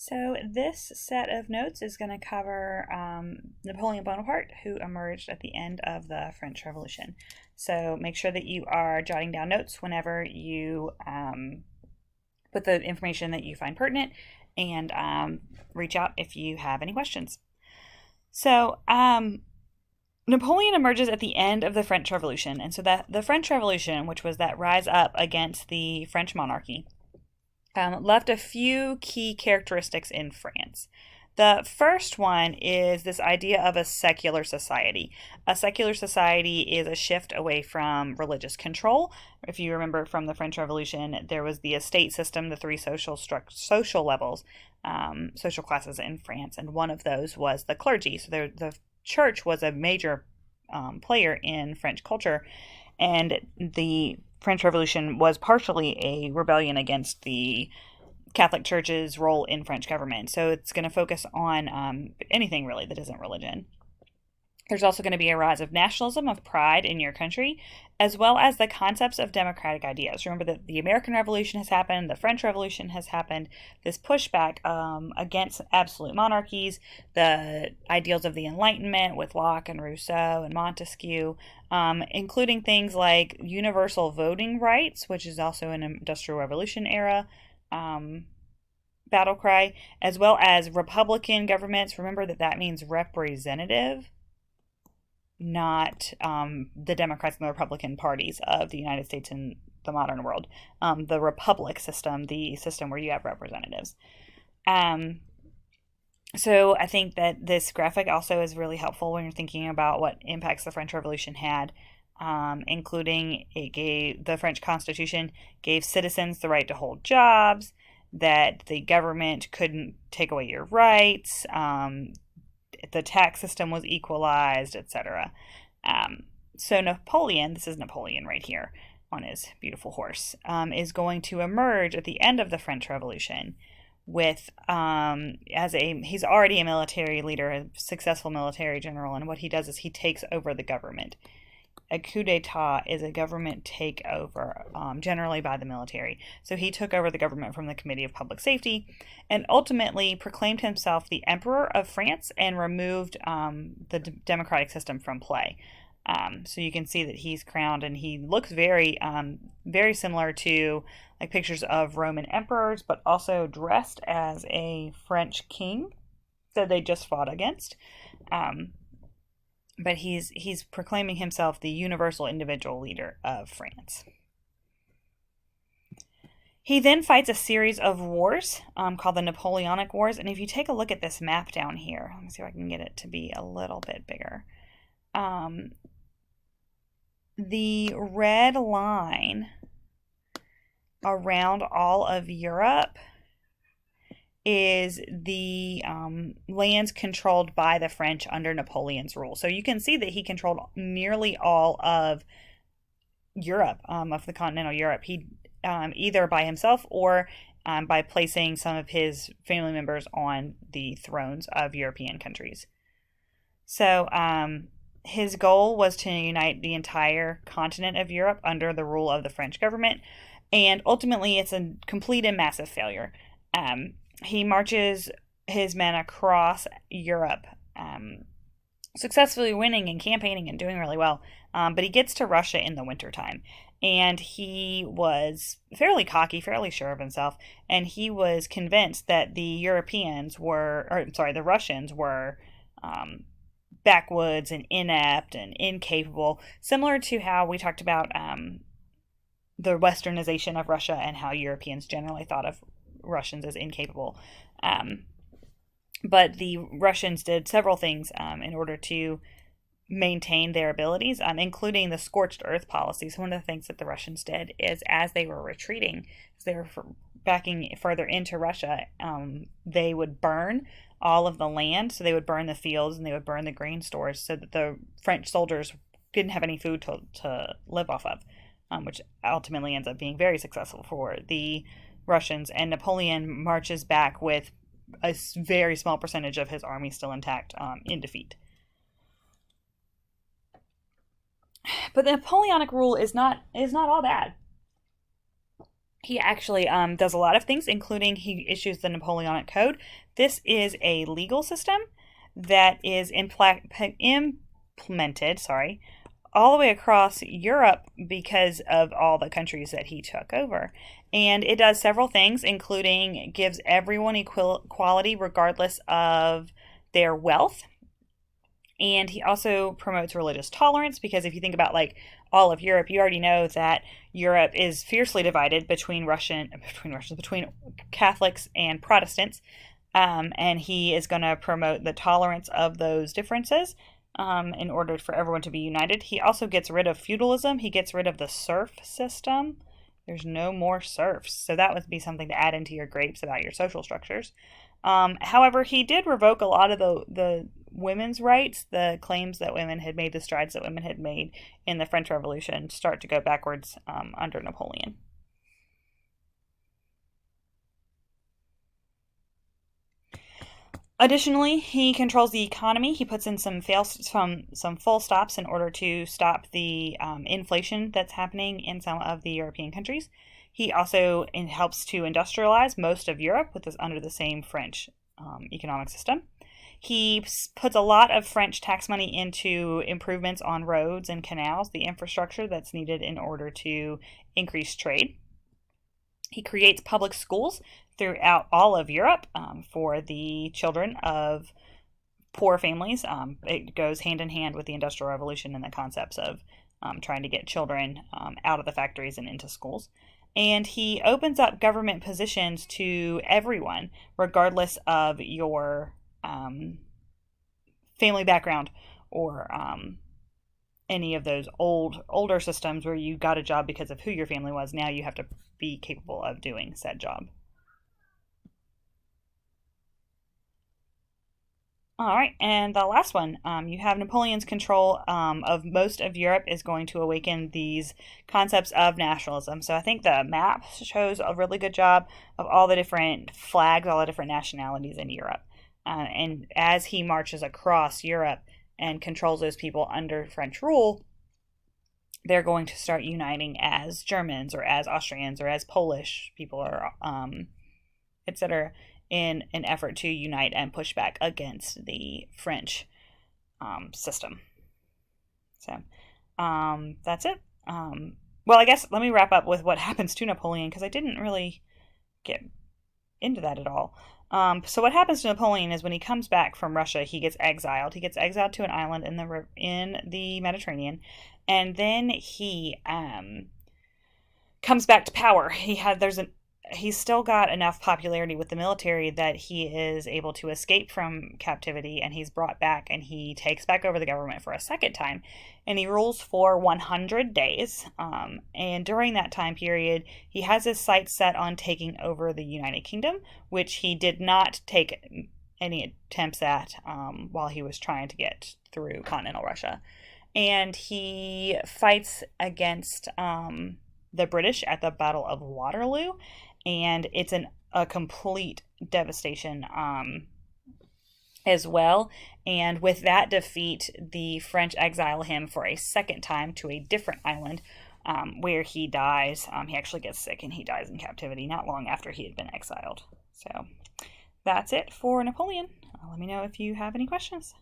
So this set of notes is going to cover Napoleon Bonaparte, who emerged at the end of the French Revolution. So make sure that you are jotting down notes whenever you put the information that you find pertinent, and reach out if you have any questions. So Napoleon emerges at the end of the French Revolution, and so that the French Revolution, which was that rise up against the French monarchy, left a few key characteristics in France. The first one is this idea of a secular society. A secular society is a shift away from religious control. If you remember from the French Revolution, there was the estate system, the three social levels, social classes in France, and one of those was the clergy. So the church was a major player in French culture, and the French Revolution was partially a rebellion against the Catholic Church's role in French government. So it's going to focus on anything really that isn't religion. There's also going to be a rise of nationalism, of pride in your country, as well as the concepts of democratic ideas. Remember that the American Revolution has happened, the French Revolution has happened, this pushback against absolute monarchies, the ideals of the Enlightenment with Locke and Rousseau and Montesquieu, including things like universal voting rights, which is also an Industrial Revolution era battle cry, as well as Republican governments. Remember that means representative, not the Democrats and the Republican parties of the United States and the modern world. The republic system, the system where you have representatives. So I think that this graphic also is really helpful when you're thinking about what impacts the French Revolution had, including the French Constitution gave citizens the right to hold jobs, that the government couldn't take away your rights, the tax system was equalized, etc. So Napoleon, this is Napoleon right here on his beautiful horse, is going to emerge at the end of the French Revolution with he's already a military leader, a successful military general, and what he does is he takes over the government. A coup d'etat is a government takeover, generally by the military. So he took over the government from the Committee of Public Safety and ultimately proclaimed himself the Emperor of France and removed the democratic system from play. So you can see that he's crowned, and he looks very, very similar to like pictures of Roman emperors, but also dressed as a French king that they just fought against. But he's proclaiming himself the universal individual leader of France. He then fights a series of wars called the Napoleonic Wars. And if you take a look at this map down here, let me see if I can get it to be a little bit bigger. The red line around all of Europe is the lands controlled by the French under Napoleon's rule. So you can see that he controlled nearly all of Europe, of the continental Europe. He either by himself or by placing some of his family members on the thrones of European countries. So his goal was to unite the entire continent of Europe under the rule of the French government, and ultimately it's a complete and massive failure. He marches his men across Europe, successfully winning and campaigning and doing really well. But he gets to Russia in the wintertime. And he was fairly cocky, fairly sure of himself. And he was convinced that the Russians were backwoods and inept and incapable, similar to how we talked about the westernization of Russia and how Europeans generally thought of Russians as incapable. But the Russians did several things in order to maintain their abilities, including the scorched earth policy. So one of the things that the Russians did is, as they were retreating, as they were backing further into Russia, they would burn all of the land. So they would burn the fields and they would burn the grain stores so that the French soldiers didn't have any food to live off of, which ultimately ends up being very successful for the Russians. And Napoleon marches back with a very small percentage of his army still intact, in defeat. But the Napoleonic rule is not all bad. He actually does a lot of things, including he issues the Napoleonic Code. This is a legal system that is implemented, all the way across Europe because of all the countries that he took over. And it does several things, including gives everyone equality regardless of their wealth. And he also promotes religious tolerance because if you think about like all of Europe, you already know that Europe is fiercely divided between Catholics and Protestants. And he is going to promote the tolerance of those differences in order for everyone to be united. He also gets rid of feudalism. He gets rid of the serf system. There's no more serfs. So that would be something to add into your grapes about your social structures. However, he did revoke a lot of the women's rights, the claims that women had made, the strides that women had made in the French Revolution start to go backwards under Napoleon. Additionally, he controls the economy. He puts in some full stops in order to stop the inflation that's happening in some of the European countries. He also helps to industrialize most of Europe under the same French economic system. He puts a lot of French tax money into improvements on roads and canals, the infrastructure that's needed in order to increase trade. He creates public schools throughout all of Europe for the children of poor families. It goes hand in hand with the Industrial Revolution and the concepts of trying to get children out of the factories and into schools. And he opens up government positions to everyone, regardless of your family background or any of those older systems where you got a job because of who your family was. Now you have to be capable of doing said job. All right, and the last one, you have Napoleon's control of most of Europe is going to awaken these concepts of nationalism. So I think the map shows a really good job of all the different flags, all the different nationalities in Europe. And as he marches across Europe and controls those people under French rule, they're going to start uniting as Germans or as Austrians or as Polish people or etc., in an effort to unite and push back against the French system. So that's it. Well, I guess let me wrap up with what happens to Napoleon because I didn't really get into that at all. So what happens to Napoleon is when he comes back from Russia, he gets exiled. He gets exiled to an island in the Mediterranean, and then he comes back to power. He's still got enough popularity with the military that he is able to escape from captivity, and he's brought back, and he takes back over the government for a second time, and he rules for 100 days. And during that time period, he has his sights set on taking over the United Kingdom, which he did not take any attempts at while he was trying to get through continental Russia. And he fights against the British at the Battle of Waterloo, and it's a complete devastation as well. And with that defeat, the French exile him for a second time to a different island where he dies. He actually gets sick and he dies in captivity not long after he had been exiled. So that's it for Napoleon. Let me know if you have any questions.